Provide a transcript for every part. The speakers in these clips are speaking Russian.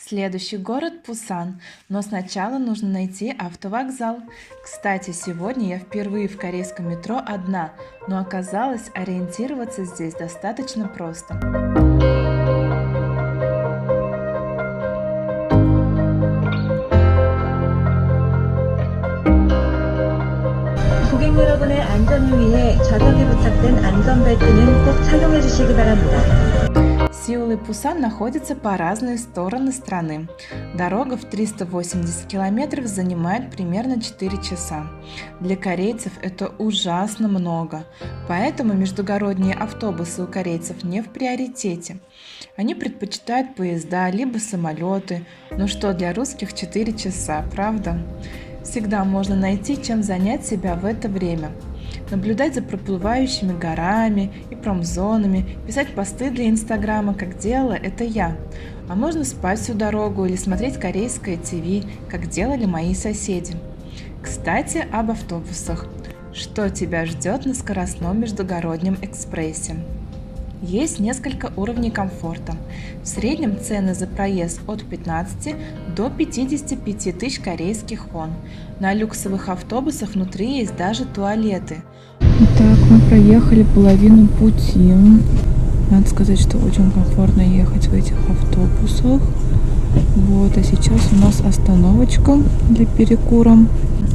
Следующий город Пусан, но сначала нужно найти автовокзал. Кстати, сегодня я впервые в корейском метро одна, но оказалось, ориентироваться здесь достаточно просто. 고객 여러분의 안전을 위해 좌석에 부착된 안전벨트는 꼭 착용해 주시기 바랍니다. Сеул и Пусан находятся по разные стороны страны. Дорога в 380 километров занимает примерно 4 часа. Для корейцев это ужасно много, поэтому междугородние автобусы у корейцев не в приоритете. Они предпочитают поезда либо самолеты, но что для русских 4 часа, правда? Всегда можно найти, чем занять себя в это время. Наблюдать за проплывающими горами и промзонами, писать посты для Инстаграма, как делала это я. А можно спать всю дорогу или смотреть корейское ТВ, как делали мои соседи. Кстати, об автобусах. Что тебя ждет на скоростном междугороднем экспрессе? Есть несколько уровней комфорта. В среднем цены за проезд от 15 до 55 тысяч корейских вон. На люксовых автобусах внутри есть даже туалеты. Итак, мы проехали половину пути. Надо сказать, что очень комфортно ехать в этих автобусах. Вот, а сейчас у нас остановочка для перекура.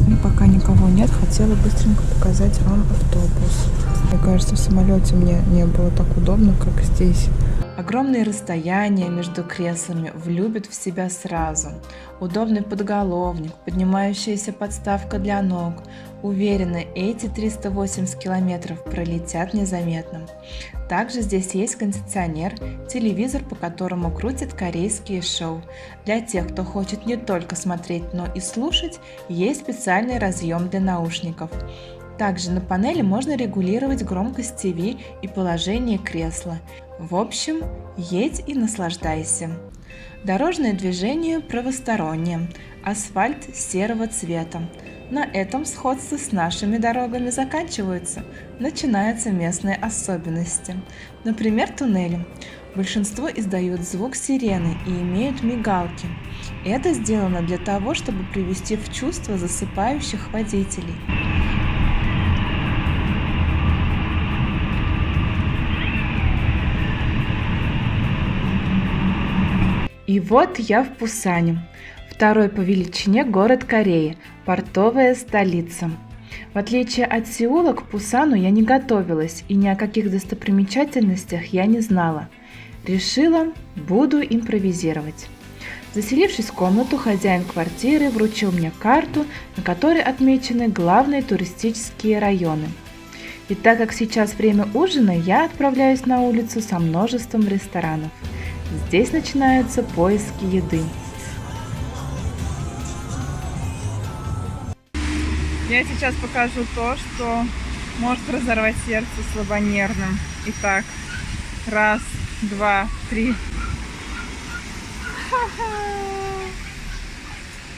И пока никого нет, хотела быстренько показать вам автобус. Мне кажется, в самолете мне не было так удобно, как здесь. Огромные расстояния между креслами влюбят в себя сразу. Удобный подголовник, поднимающаяся подставка для ног. Уверена, эти 380 километров пролетят незаметно. Также здесь есть кондиционер, телевизор, по которому крутят корейские шоу. Для тех, кто хочет не только смотреть, но и слушать, есть специальный разъем для наушников. Также на панели можно регулировать громкость ТВ и положение кресла. В общем, едь и наслаждайся. Дорожное движение правостороннее, асфальт серого цвета. На этом сходство с нашими дорогами заканчиваются. Начинаются местные особенности. Например, туннели. Большинство издают звук сирены и имеют мигалки. Это сделано для того, чтобы привести в чувство засыпающих водителей. И вот я в Пусане, второй по величине город Кореи, портовая столица. В отличие от Сеула, к Пусану я не готовилась и ни о каких достопримечательностях я не знала. Решила, буду импровизировать. Заселившись в комнату, хозяин квартиры вручил мне карту, на которой отмечены главные туристические районы. И так как сейчас время ужина, я отправляюсь на улицу со множеством ресторанов. Здесь начинаются поиски еды. Я сейчас покажу то, что может разорвать сердце слабонервным. Итак, раз, два, три.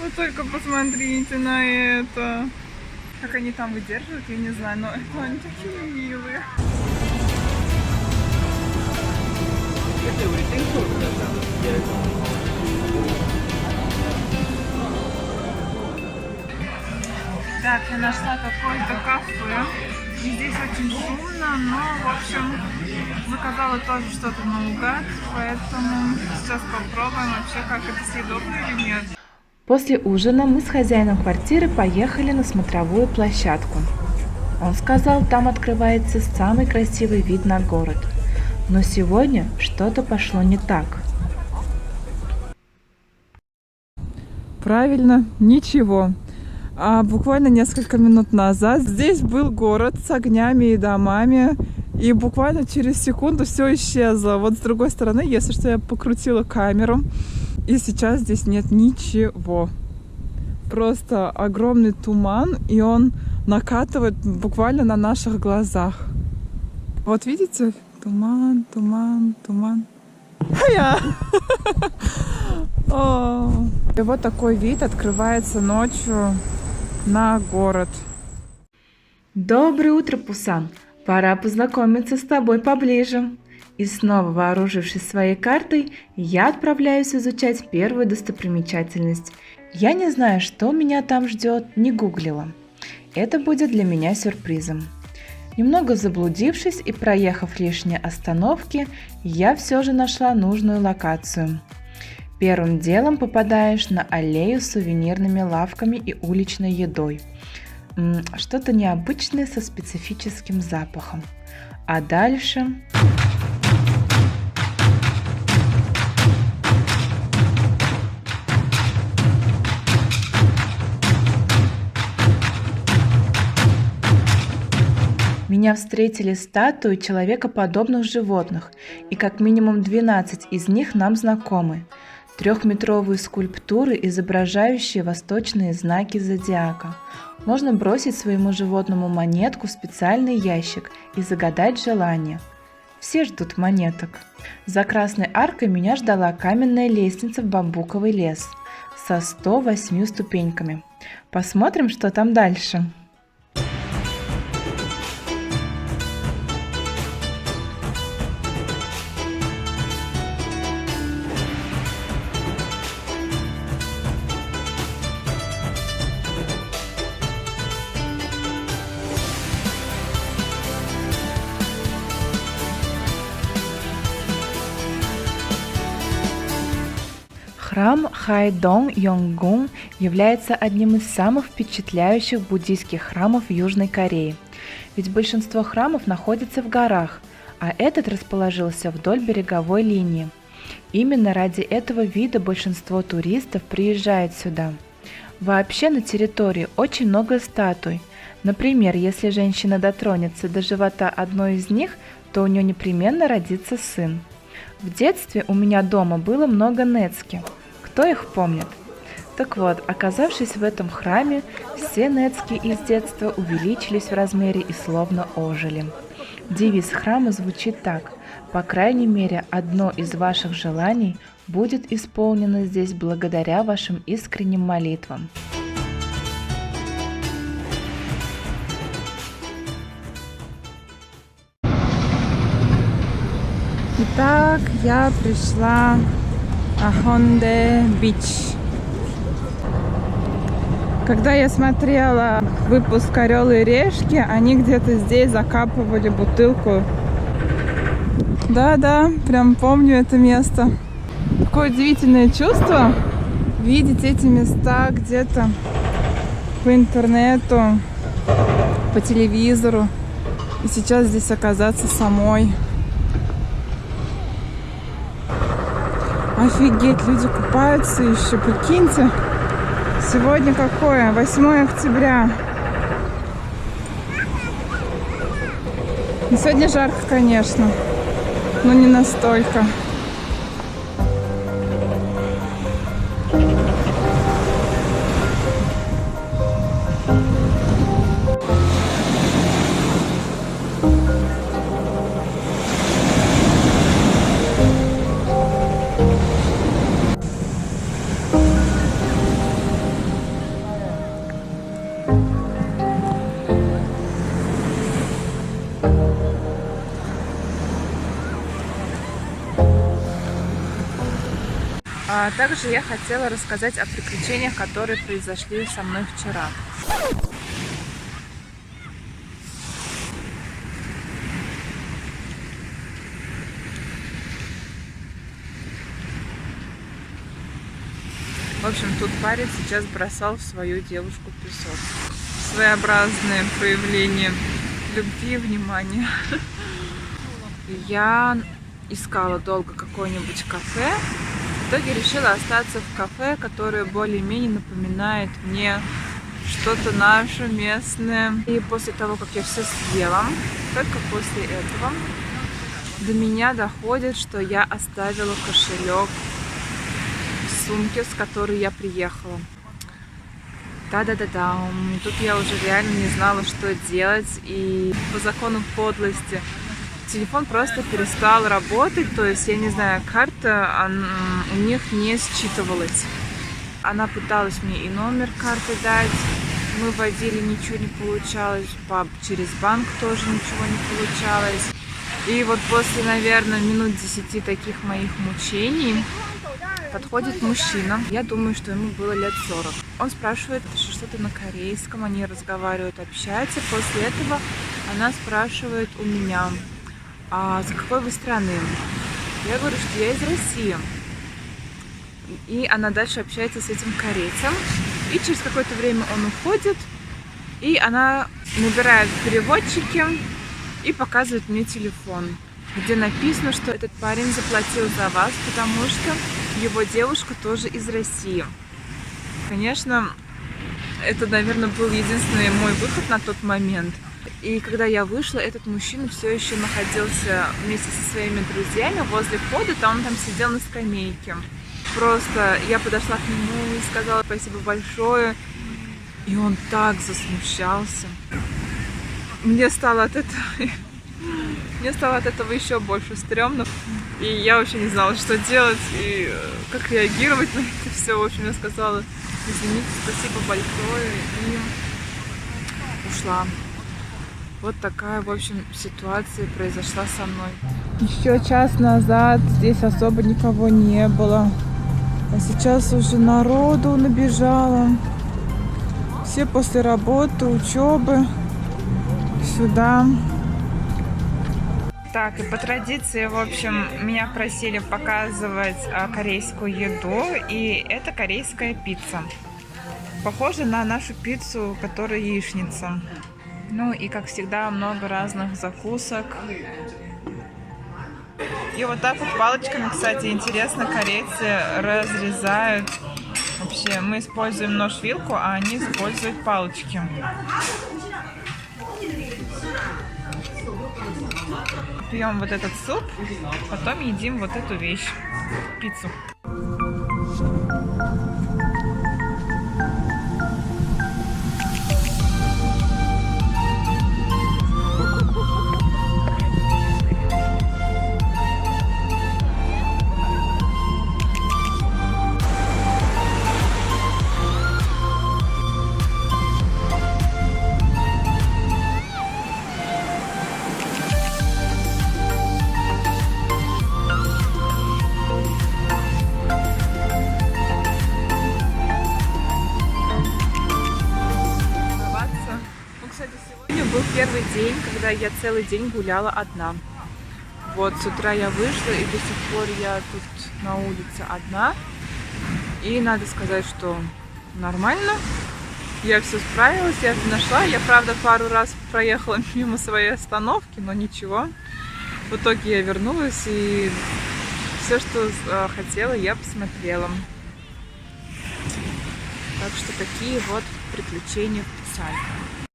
Вы только посмотрите на это. Как они там выдерживают, я не знаю, но это они такие милые. Так, я нашла какое-то кафе. И здесь очень шумно, но, в общем, заказала тоже что-то наугад, поэтому сейчас попробуем вообще, как это съедобно или нет. После ужина мы с хозяином квартиры поехали на смотровую площадку. Он сказал, там открывается самый красивый вид на город. Но сегодня что-то пошло не так. Правильно, ничего. А буквально несколько минут назад здесь был город с огнями и домами, и буквально через секунду все исчезло. Вот с другой стороны, если что, я покрутила камеру, и сейчас здесь нет ничего. Просто огромный туман, и он накатывает буквально на наших глазах. Вот видите? Туман, туман, туман. И вот такой вид открывается ночью на город. Доброе утро, Пусан. Пора познакомиться с тобой поближе. И снова, вооружившись своей картой, я отправляюсь изучать первую достопримечательность. Я не знаю, что меня там ждет, не гуглила. Это будет для меня сюрпризом. Немного заблудившись и проехав лишние остановки, я все же нашла нужную локацию. Первым делом попадаешь на аллею с сувенирными лавками и уличной едой. Что-то необычное со специфическим запахом. А дальше... Меня встретили статуи человекоподобных животных, и как минимум 12 из них нам знакомы. Трехметровые скульптуры, изображающие восточные знаки зодиака. Можно бросить своему животному монетку в специальный ящик и загадать желание. Все ждут монеток. За красной аркой меня ждала каменная лестница в бамбуковый лес со 108 ступеньками. Посмотрим, что там дальше. Храм Хайдонг-Йонггун является одним из самых впечатляющих буддийских храмов в Южной Корее. Ведь большинство храмов находится в горах, а этот расположился вдоль береговой линии. Именно ради этого вида большинство туристов приезжает сюда. Вообще на территории очень много статуй. Например, если женщина дотронется до живота одной из них, то у нее непременно родится сын. В детстве у меня дома было много нецки. Кто их помнит? Так вот, оказавшись в этом храме, все нецки из детства увеличились в размере и словно ожили. Девиз храма звучит так: по крайней мере, одно из ваших желаний будет исполнено здесь благодаря вашим искренним молитвам. Итак, я пришла на Хонде Бич. Когда я смотрела выпуск «Орел и решки», они где-то здесь закапывали бутылку. Да-да, прям помню это место. Какое удивительное чувство видеть эти места где-то по интернету, по телевизору. И сейчас здесь оказаться самой. Офигеть, люди купаются еще, прикиньте. Сегодня какое? 8 октября. Сегодня жарко, конечно, но не настолько. А также я хотела рассказать о приключениях, которые произошли со мной вчера. В общем, тут парень сейчас бросал в свою девушку песок. Своеобразное проявление любви и внимания. Я искала долго какое-нибудь кафе. В итоге решила остаться в кафе, которое более-менее напоминает мне что-то наше местное. И после того, как я все съела, только после этого до меня доходит, что я оставила кошелек в сумке, с которой я приехала. Да-да-да-да. Тут я уже реально не знала, что делать. И по закону подлости телефон просто перестал работать, то есть, я не знаю, карта у них не считывалась. Она пыталась мне и номер карты дать, мы вводили, ничего не получалось, через банк тоже ничего не получалось. И вот после, наверное, минут 10 таких моих мучений подходит мужчина. Я думаю, что ему было лет 40. Он спрашивает что-то на корейском, они разговаривают, общаются. После этого она спрашивает у меня, а с какой вы страны? Я говорю, что я из России. И она дальше общается с этим корейцем. И через какое-то время он уходит. И она набирает в переводчике и показывает мне телефон, где написано, что этот парень заплатил за вас, потому что его девушка тоже из России. Конечно, это, наверное, был единственный мой выход на тот момент. И когда я вышла, этот мужчина все еще находился вместе со своими друзьями возле входа, он там сидел на скамейке. Просто я подошла к нему и сказала спасибо большое, и он так засмущался. Мне стало от этого еще больше стрёмно. И я вообще не знала, что делать и как реагировать на это все. В общем, я сказала, извините, спасибо большое, и ушла. Вот такая, в общем, ситуация произошла со мной. Еще час назад здесь особо никого не было. А сейчас уже народу набежало. Все после работы, учебы сюда. Так, и по традиции, в общем, меня просили показывать корейскую еду, и это корейская пицца. Похоже на нашу пиццу, которая яичница. Ну и, как всегда, много разных закусок. И вот так вот палочками, кстати, интересно, корейцы разрезают. Вообще, мы используем нож-вилку, а они используют палочки. Пьем вот этот суп, потом едим вот эту вещь, пиццу. Был первый день, когда я целый день гуляла одна. Вот, с утра я вышла, и до сих пор я тут на улице одна. И надо сказать, что нормально. Я все справилась, я это нашла. Я, правда, пару раз проехала мимо своей остановки, но ничего. В итоге я вернулась, и все, что хотела, я посмотрела. Так что такие вот приключения в Пусане.